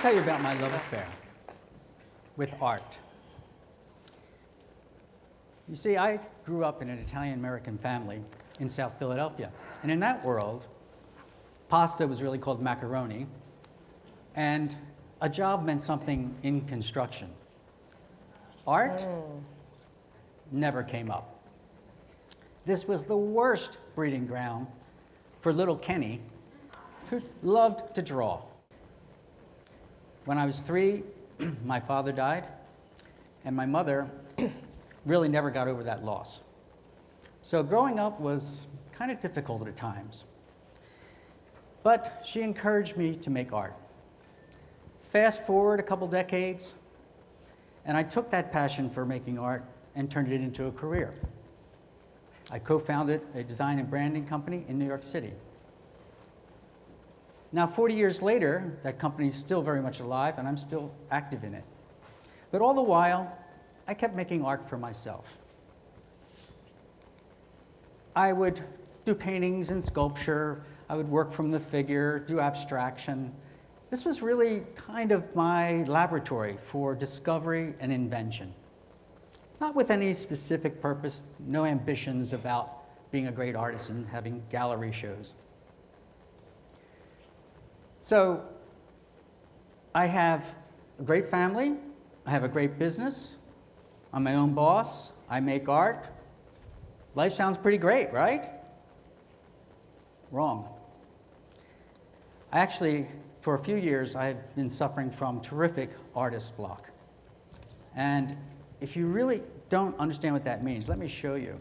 tell you about my love affair with art. You see, I grew up in an Italian-American family in South Philadelphia. And in that world, pasta was really called macaroni, and a job meant something in construction. Art never came up. This was the worst breeding ground for little Kenny, who loved to draw. When I was 3, my father died, and my mother really never got over that loss. So growing up was kind of difficult at times. But she encouraged me to make art. Fast forward a couple decades, and I took that passion for making art and turned it into a career. I co-founded a design and branding company in New York City. Now, 40 years later, that company's still very much alive, and I'm still active in it. But all the while, I kept making art for myself. I would do paintings and sculpture. I would work from the figure, do abstraction. This was really kind of my laboratory for discovery and invention. Not with any specific purpose, no ambitions about being a great artist and having gallery shows. So I have a great family, I have a great business, I'm my own boss, I make art. Life sounds pretty great, right? Wrong. Actually, for a few years, I've been suffering from terrific artist block. And if you really don't understand what that means, let me show you.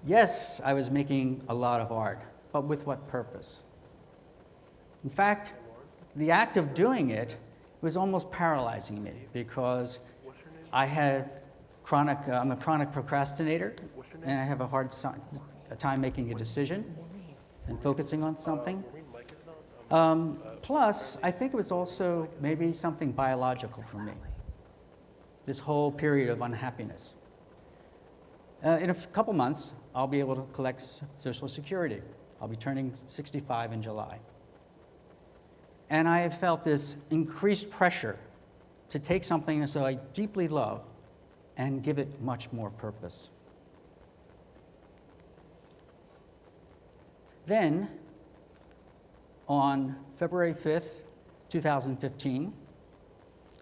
Yes, I was making a lot of art, but with what purpose? In fact, the act of doing it was almost paralyzing me because I'm a chronic procrastinator, and I have a hard time making a decision and focusing on something. Plus, I think it was also maybe something biological for me, this whole period of unhappiness. In a couple months, I'll be able to collect Social Security. I'll be turning 65 in July. And I have felt this increased pressure to take something that I deeply love and give it much more purpose. Then, on February 5th, 2015,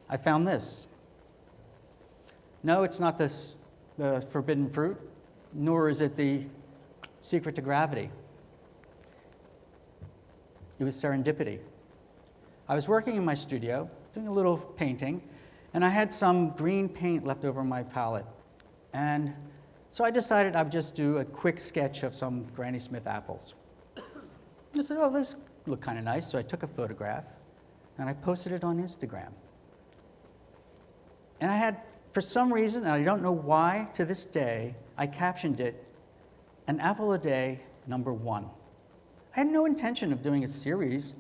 I found this. No, it's not this forbidden fruit, nor is it the secret to gravity. It was serendipity. I was working in my studio, doing a little painting, and I had some green paint left over my palette. And so I decided I would just do a quick sketch of some Granny Smith apples. I said, oh, this look kind of nice, so I took a photograph, and I posted it on Instagram. And I had, for some reason, and I don't know why, to this day, I captioned it, "An apple a day, #1." I had no intention of doing a series.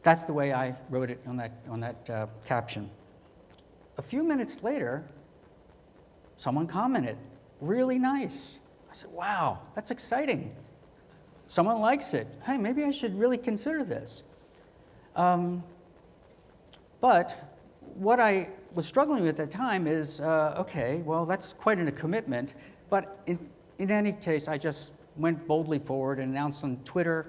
That's the way I wrote it on that caption. A few minutes later, someone commented, "Really nice." I said, wow, that's exciting. Someone likes it. Hey, maybe I should really consider this. But what I was struggling with at the time is, okay, well, that's quite a commitment. But in any case, I just went boldly forward and announced on Twitter,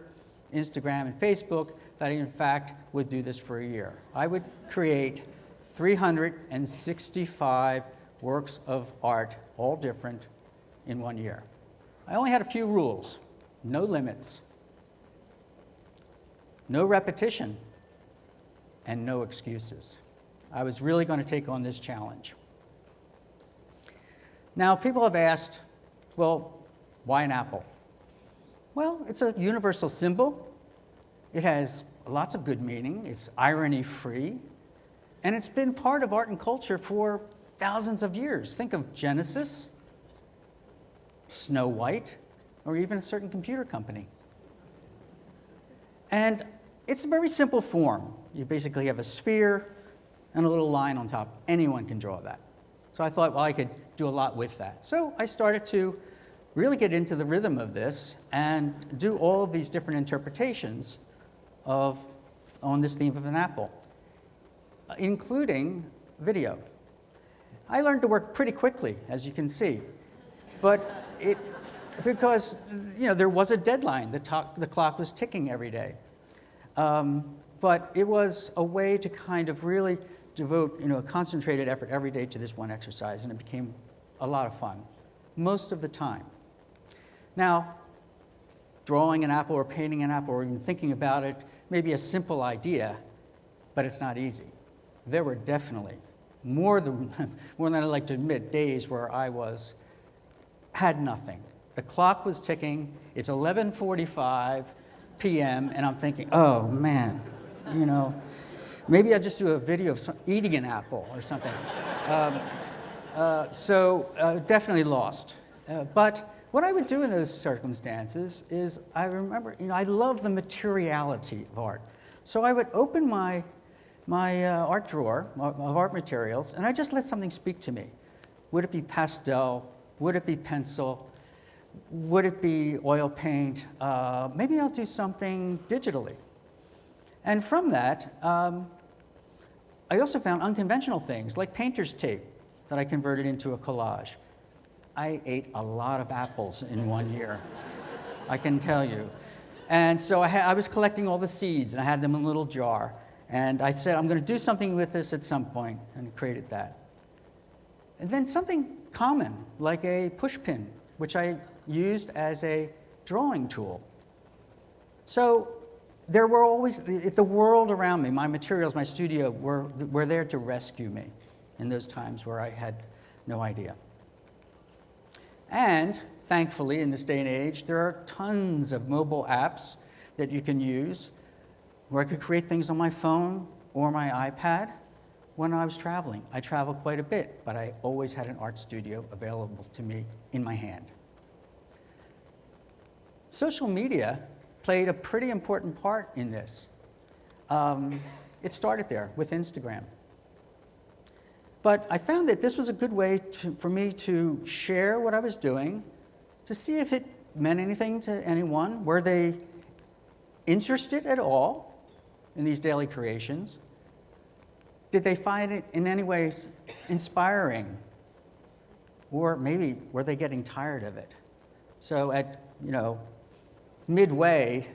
Instagram, and Facebook that I, in fact, would do this for a year. I would create 365 works of art, all different, in 1 year. I only had a few rules. No limits, no repetition, and no excuses. I was really going to take on this challenge. Now, people have asked, well, why an apple? Well, it's a universal symbol. It has lots of good meaning. It's irony-free. And it's been part of art and culture for thousands of years. Think of Genesis, Snow White, or even a certain computer company. And it's a very simple form. You basically have a sphere and a little line on top. Anyone can draw that. So I thought, well, I could do a lot with that. So I started to really get into the rhythm of this and do all of these different interpretations of on this theme of an apple, including video. I learned to work pretty quickly, as you can see, but because there was a deadline. The clock was ticking every day. But it was a way to kind of really devote a concentrated effort every day to this one exercise, and it became a lot of fun, most of the time. Now, drawing an apple or painting an apple or even thinking about it may be a simple idea, but it's not easy. There were definitely more than I'd like to admit days where I had nothing. The clock was ticking, it's 11:45 p.m., and I'm thinking, oh man, maybe I'll just do a video of eating an apple or something. So definitely lost. But what I would do in those circumstances is, I remember, I love the materiality of art. So I would open my art drawer of art materials, and I just let something speak to me. Would it be pastel? Would it be pencil? Would it be oil paint? Maybe I'll do something digitally. And from that, I also found unconventional things like painter's tape that I converted into a collage. I ate a lot of apples in 1 year, I can tell you. And so I was collecting all the seeds, and I had them in a little jar. And I said, I'm going to do something with this at some point, and created that. And then something common, like a push pin, which I used as a drawing tool. So there were always, the world around me, my materials, my studio, were there to rescue me in those times where I had no idea. And thankfully, in this day and age, there are tons of mobile apps that you can use where I could create things on my phone or my iPad when I was traveling. I traveled quite a bit, but I always had an art studio available to me in my hand. Social media played a pretty important part in this. It started there with Instagram. But I found that this was a good way for me to share what I was doing, to see if it meant anything to anyone. Were they interested at all in these daily creations? Did they find it in any ways inspiring? Or maybe were they getting tired of it? So at, midway,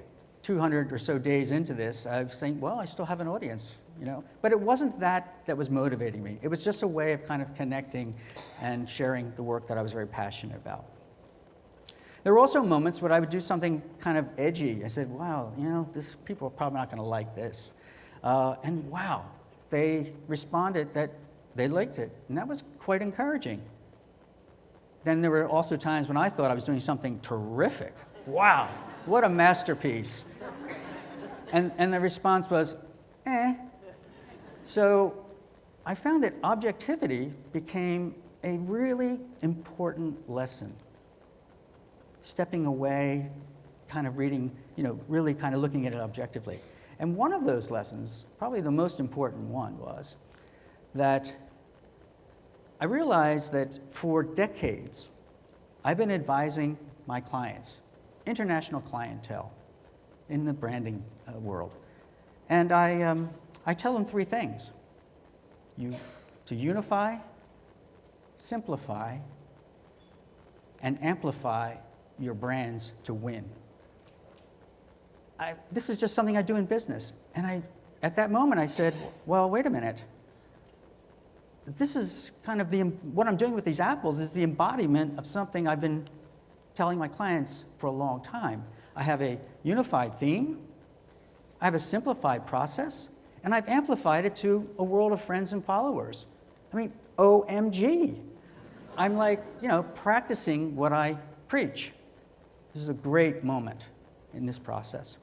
200 or so days into this, I was saying, well, I still have an audience, But it wasn't that was motivating me. It was just a way of kind of connecting and sharing the work that I was very passionate about. There were also moments where I would do something kind of edgy. I said, wow, people are probably not going to like this. And wow, they responded that they liked it, and that was quite encouraging. Then there were also times when I thought I was doing something terrific. Wow, what a masterpiece. And the response was, eh. So I found that objectivity became a really important lesson. Stepping away, kind of reading, really kind of looking at it objectively. And one of those lessons, probably the most important one, was that I realized that for decades, I've been advising my clients, international clientele in the branding world. And I tell them three things. To unify, simplify, and amplify your brands to win. This is just something I do in business. And at that moment I said, well, wait a minute. This is kind of what I'm doing with these apples is the embodiment of something I've been telling my clients for a long time. I have a unified theme, I have a simplified process, and I've amplified it to a world of friends and followers. I mean, OMG. I'm like, practicing what I preach. This is a great moment in this process.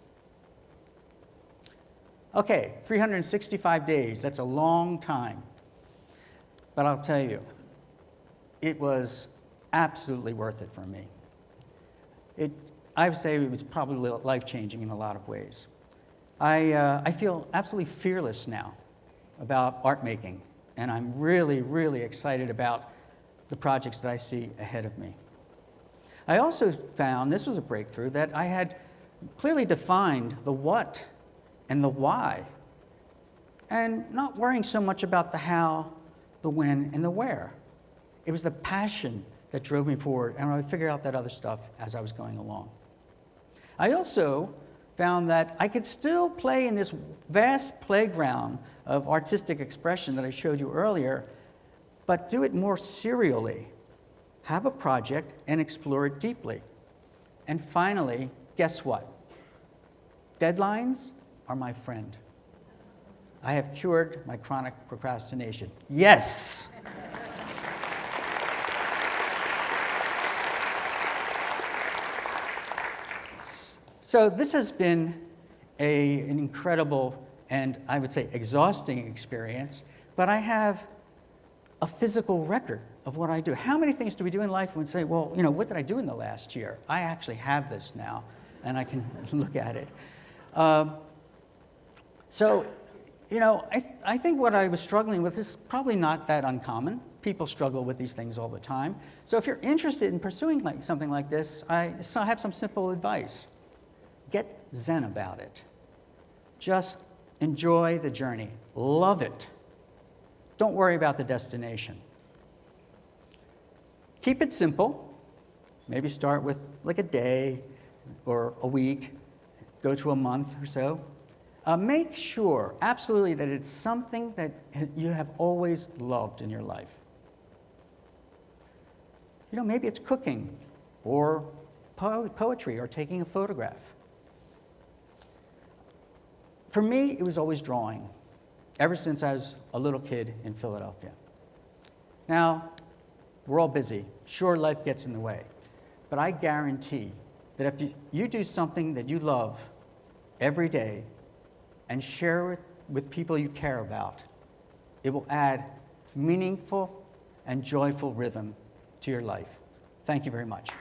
Okay, 365 days, that's a long time. But I'll tell you, it was absolutely worth it for me. I would say it was probably life-changing in a lot of ways. I feel absolutely fearless now about art making, and I'm really, really excited about the projects that I see ahead of me. I also found, this was a breakthrough, that I had clearly defined the what and the why and not worrying so much about the how, the when, and the where. It was the passion that drove me forward, and I would figure out that other stuff as I was going along. I also found that I could still play in this vast playground of artistic expression that I showed you earlier, but do it more serially. Have a project and explore it deeply. And finally, guess what? Deadlines are my friend. I have cured my chronic procrastination. Yes! So this has been an incredible and I would say exhausting experience, but I have a physical record of what I do. How many things do we do in life and we say, well, you know, what did I do in the last year? I actually have this now, and I can look at it. So, you know, I think what I was struggling with is probably not that uncommon. People struggle with these things all the time. So if you're interested in pursuing something like this, I have some simple advice. Get zen about it. Just enjoy the journey. Love it. Don't worry about the destination. Keep it simple. Maybe start with like a day or a week, go to a month or so. Make sure, absolutely, that it's something that you have always loved in your life. You know, maybe it's cooking or poetry or taking a photograph. For me, it was always drawing, ever since I was a little kid in Philadelphia. Now, we're all busy. Sure, life gets in the way. But I guarantee that if you do something that you love every day and share it with people you care about, it will add meaningful and joyful rhythm to your life. Thank you very much.